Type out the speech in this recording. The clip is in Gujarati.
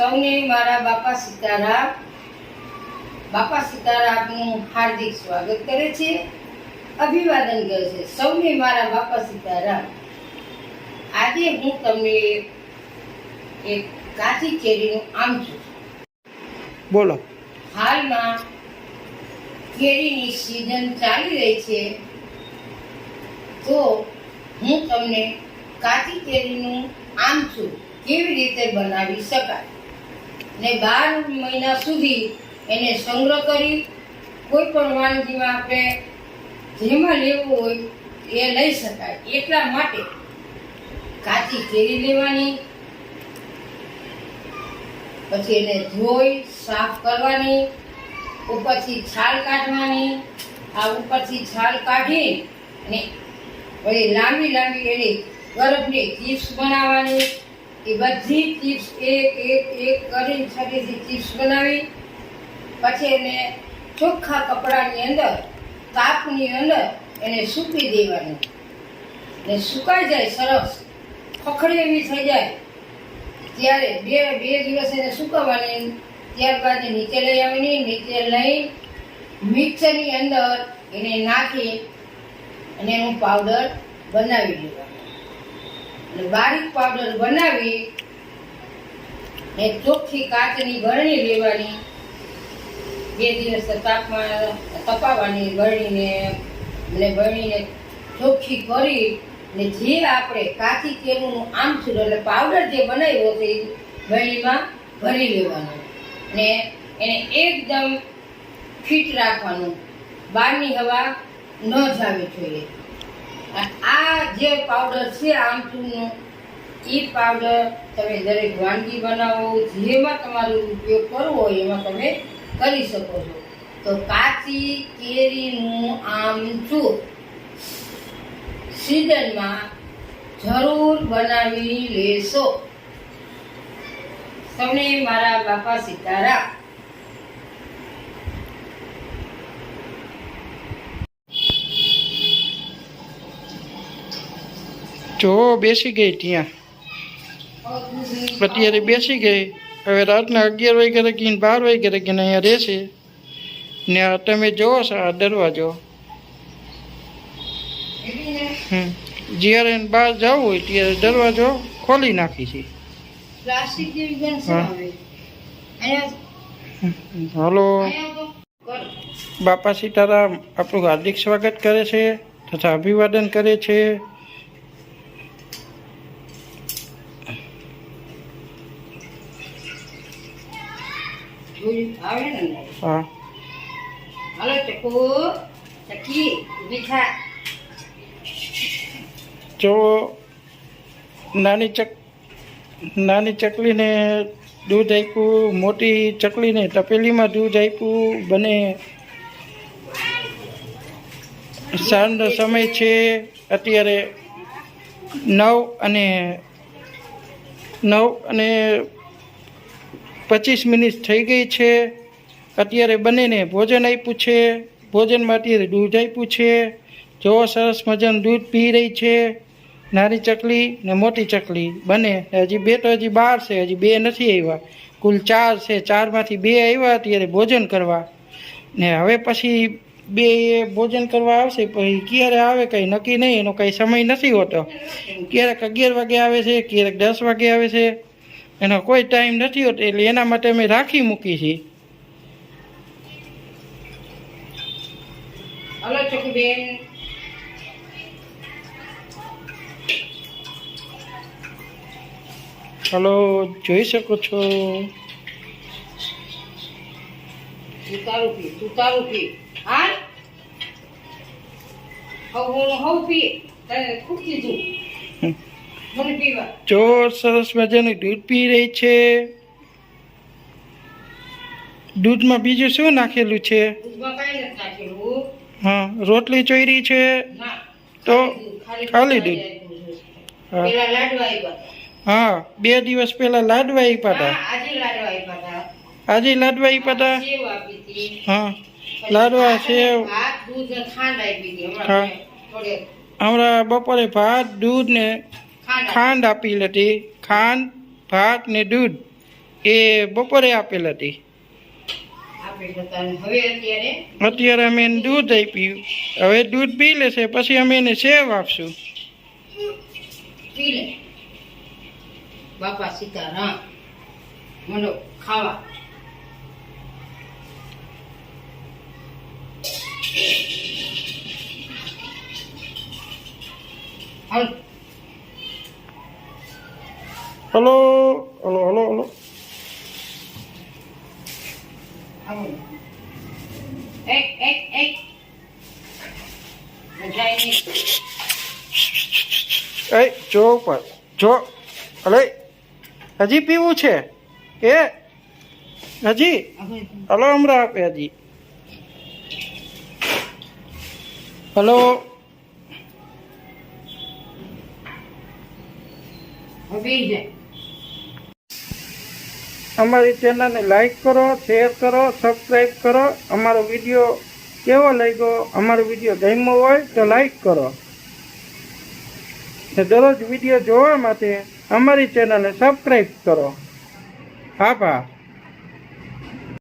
સૌને મારા બાપા સીતારામનું હાર્દિક સ્વાગત કરે છે, અભિવાદન કરે છે. સૌને મારા બાપા સીતારામ. આજે હું તમને એક કાચી કેરીનું આમ છું. બોલો. હાલમાં કેરીની સીઝન ચાલી રહી છે, તો હું તમને કાચી કેરીનું આમ છું કેવી રીતે બનાવી શકાય ને 12 મહિના સુધી એને સંગ્રહ કરી કોઈ પણ વાનગીમાં આપણે જેમાં લેવું હોય એ લઈ શકાય. એટલા માટે કાચી કેરી લેવાની, પછી એને ધોઈ સાફ કરવાની, ઉપરથી છાલ કાઢવાની. આ ઉપરથી છાલ કાઢી અને પછી લાંબી લાંબી એની ગરબની ચિપ્સ બનાવવાની. એ બધી ચિપ્સ એક કરીને છરીથી ચિપ્સ બનાવી પછી એને ચોખ્ખા કપડાની અંદર તાપની અંદર એને સૂકવી દેવાની. ને સુકાઈ જાય, સરસ ખખડી એવી થઈ જાય ત્યારે બે દિવસ એને સુકવવાની. ત્યારબાદ નીચે લઈ આવવાની. નીચે લઈ મિક્સરની અંદર એને નાખી અને એનું પાવડર બનાવી દેવાનું. અને બારીક પાવડર બનાવી ને ચોખ્ખી કાચની ગળણી લેવાની. 2 દિવસ તાપમાં તપાવવાની ગળણીને ચોખ્ખી કરી ને જે આપણે કાચી કેરીનું આમચૂર એટલે પાવડર જે બનાવ્યો છે એ ગળણીમાં ભરી લેવાનો ને એને એકદમ ફિટ રાખવાનું. બહારની હવા ન જાવી જોઈએ. આ જે પાવડર છે આમચૂરનો, એ પાવડર તમે દરેક વાનગી બનાવો, જેમાં તમારો ઉપયોગ કરવો હોય એમાં તમે કરી શકો છો. તો કાચી કેરીનું આમચૂર સીઝનમાં જરૂર બનાવી લેશો. તમને મારા બાપા સીતારામ. જો બેસી ગઈ ત્યાં, અત્યારે બેસી ગઈ. હવે રાતના 11 વાગ્યા લગીને 12 વાગ્યા લગીને અહીંયા રહેશે ને. આ તમે જોવો છો આ દરવાજો, જ્યારે બહાર જવું હોય ત્યારે દરવાજો ખોલી નાખી છે. પ્લાસ્ટિક જેવી બનશે હવે. હાલો, બાપા સીતારામ આપણું હાર્દિક સ્વાગત કરે છે તથા અભિવાદન કરે છે. હા, હાલો ચકુ ચકી મીઠા. જો નાની ચકલીને દૂધ આપ્યું, મોટી ચકલીને તપેલીમાં દૂધ આપ્યું. બને સાંજનો સમય છે, અત્યારે 9:25 થઈ ગઈ છે. અત્યારે બંનેને ભોજન આપ્યું છે. ભોજનમાં અત્યારે દૂધ આપ્યું છે. જો સરસ મજાનું દૂધ પી રહી છે નાની ચકલી ને મોટી ચકલી બંને. હજી 2 તો હજી બહાર છે, હજી 2 નથી આવ્યા. કુલ 4 છે. 4માંથી 2 આવ્યા અત્યારે ભોજન કરવા ને. હવે પછી 2 ભોજન કરવા આવશે. પછી ક્યારે આવે કંઈ નક્કી નહીં, એનો કંઈ સમય નથી હોતો. ક્યારેક 11 વાગે આવે છે, ક્યારેક 10 વાગે આવે છે, એનો કોઈ ટાઈમ નથી હોતો. એટલે એના માટે અમે રાખી મૂકી છીએ. હાલો ચકુબેન. હલો, જોઈ શકો છો. તું તારું પી. હા હવ પી. તને ખૂબ કીધું મને પીવા. જો સરસ મજાનું દૂધ પી રહી છે. દૂધમાં બીજું શું નાખેલું છે? દૂધમાં કાંઈ નથી નાખેલું. હા, રોટલી ચોયરી છે ના, તો ખાલી દૂધ. હા, પેલા લાડવા આવ્યા. હા, 2 દિવસ પહેલા લાડવા આપ્યા હતા. આજે લાડવા આવ્યા હતા. આજે લાડવા આપ્યા હતા. સેવ આપી હતી. હા, લાડવા સેવ. ભાત દૂધ ને ખાંડ આપી હતી. હા, હમણાં બપોરે ભાત દૂધ ને ખાંડ આપી હતી. ખાંડ ભાત ને દૂધ એ બપોરે આપેલ હતી. આપણે જતા હવે અત્યારે અત્યારે અમે એને દૂધ આપ્યું. હવે દૂધ પી લેશે પછી અમે એને સેવ આપશું. પી લે બાપા સીતારામ મંડો ખાવા. હાલ હલો હલો હલો હલો. આવો એક મજા નહીં. એ જો ઉપર જો. અલે હજી પીવું છે એ હજી હલો હમણાં આપે હજી. હલો હવે જાય. અમારી ચેનલને લાઈક કરો, શેર કરો, સબસ્ક્રાઈબ કરો. અમારો વિડીયો કેવો લાગ્યો, અમારો વિડીયો ગમ્યો હોય તો લાઈક કરો. ને દરરોજ વિડીયો જોવા માટે અમારી ચેનલને સબસ્ક્રાઈબ કરો. આભાર.